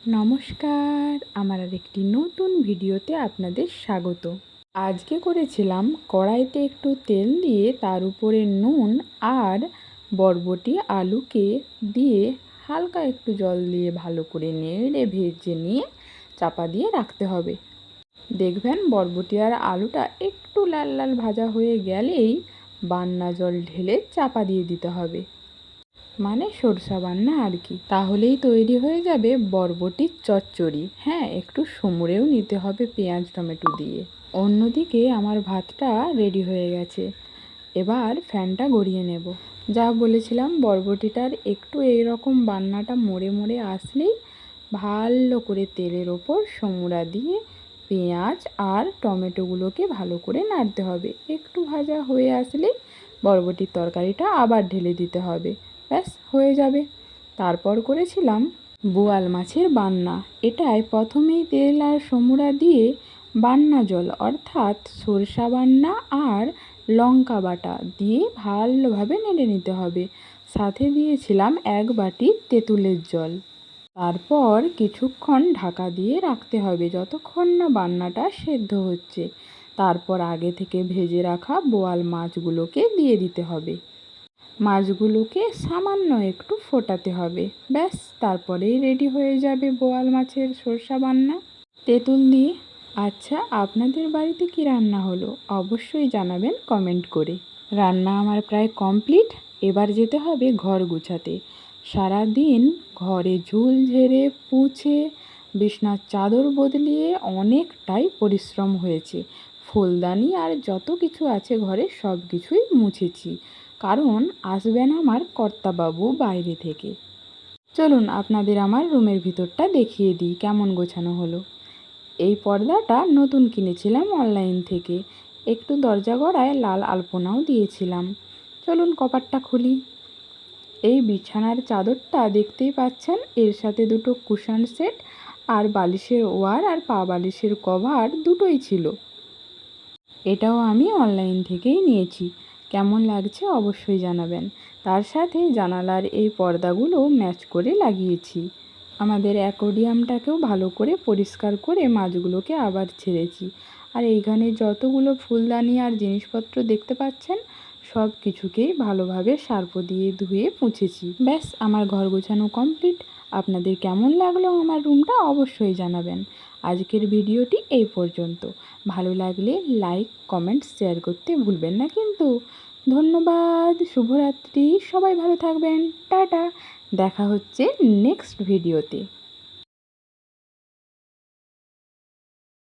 নমস্কার, আমার আরেকটি নতুন ভিডিওতে আপনাদের স্বাগত। আজকে করেছিলাম কড়াইতে একটু তেল দিয়ে তার উপরে নুন আর বরবটি আলুকে দিয়ে হালকা একটু জল দিয়ে ভালো করে নেড়ে ভেজে নিয়ে চাপা দিয়ে রাখতে হবে। দেখবেন বরবটি আর আলুটা একটু লাল লাল ভাজা হয়ে গেলেই বান্না জল ঢেলে চাপা দিয়ে দিতে হবে, মানে সরষা বান্না আর কি। তাহলেই তৈরি হয়ে যাবে বরবটির চচ্চড়ি। হ্যাঁ, একটু সমুরেও নিতে হবে পেঁয়াজ টমেটো দিয়ে। অন্যদিকে আমার ভাতটা রেডি হয়ে গেছে, এবার ফ্যানটা গড়িয়ে নেব। যা বলেছিলাম, বরবটিটার একটু এইরকম বান্নাটা মরে মরে আসলেই ভালো করে তেলের ওপর সমুরা দিয়ে পেঁয়াজ আর টমেটোগুলোকে ভালো করে নাড়তে হবে। একটু ভাজা হয়ে আসলেই বরবটির তরকারিটা আবার ঢেলে দিতে হবে, ব্যাস হয়ে যাবে। তারপর করেছিলাম বোয়াল মাছের বান্না। এটায় প্রথমেই তেল আর সমুরা দিয়ে বান্না জল অর্থাৎ সরষা বান্না আর লঙ্কা বাটা দিয়ে ভালোভাবে নেড়ে নিতে হবে। সাথে দিয়েছিলাম 1 বাটি তেঁতুলের জল। তারপর কিছুক্ষণ ঢাকা দিয়ে রাখতে হবে যতক্ষণ না বান্নাটা সেদ্ধ হচ্ছে। তারপর আগে থেকে ভেজে রাখা বোয়াল মাছগুলোকে দিয়ে দিতে হবে। মাছগুলোকে সামান্য একটু ফোটাতে হবে, ব্যাস তারপরেই রেডি হয়ে যাবে বোয়াল মাছের সরষা বান্না তেঁতুল দিয়ে। আচ্ছা, আপনাদের বাড়িতে কি রান্না হলো অবশ্যই জানাবেন কমেন্ট করে। রান্না আমার প্রায় কমপ্লিট, এবার যেতে হবে ঘর গুছাতে। সারা দিন ঘরে ঝুল ঝেড়ে পুছে বিছনার চাদর বদলিয়ে অনেকটাই পরিশ্রম হয়েছে। ফুলদানি আর যত কিছু আছে ঘরে সব কিছুই মুছেছি, কারণ আসবেন আমার কর্তাবাবু বাইরে থেকে। চলুন আপনাদের আমার রুমের ভিতরটা দেখিয়ে দিই কেমন গোছানো হলো। এই পর্দাটা নতুন কিনেছিলাম অনলাইন থেকে, একটু দরজা গড়ায় লাল আলপনাও দিয়েছিলাম। চলুন কপাটটা খুলি। এই বিছানার চাদরটা দেখতেই পাচ্ছেন, এর সাথে দুটো কুশন সেট আর বালিশের ওয়ার আর পা বালিশের কভার দুটোই ছিল। এটাও আমি অনলাইন থেকেই নিয়েছি। কেমন লাগছে অবশ্যই জানাবেন। তার সাথে জানালার এই পর্দাগুলো ম্যাচ করে লাগিয়েছি। আমাদের অ্যাকোয়ারিয়ামটাকেও ভালো করে পরিষ্কার করে মাছগুলোকে আবার ছেড়েছি। আর এইখানে যতগুলো ফুলদানি আর জিনিসপত্র দেখতে পাচ্ছেন সব কিছুকেই ভালোভাবে সার্ফ দিয়ে ধুয়ে মুছেছি। ব্যাস আমার ঘর গোছানো কমপ্লিট। আপনাদের কেমন লাগলো আমার রুমটা অবশ্যই জানাবেন। আজকের ভিডিওটি এই পর্যন্ত। ভালো লাগলে লাইক কমেন্ট শেয়ার করতে ভুলবেন না কিন্তু। ধন্যবাদ, শুভরাত্রি, সবাই ভালো থাকবেন, টাটা। দেখা হচ্ছে নেক্সট ভিডিওতে।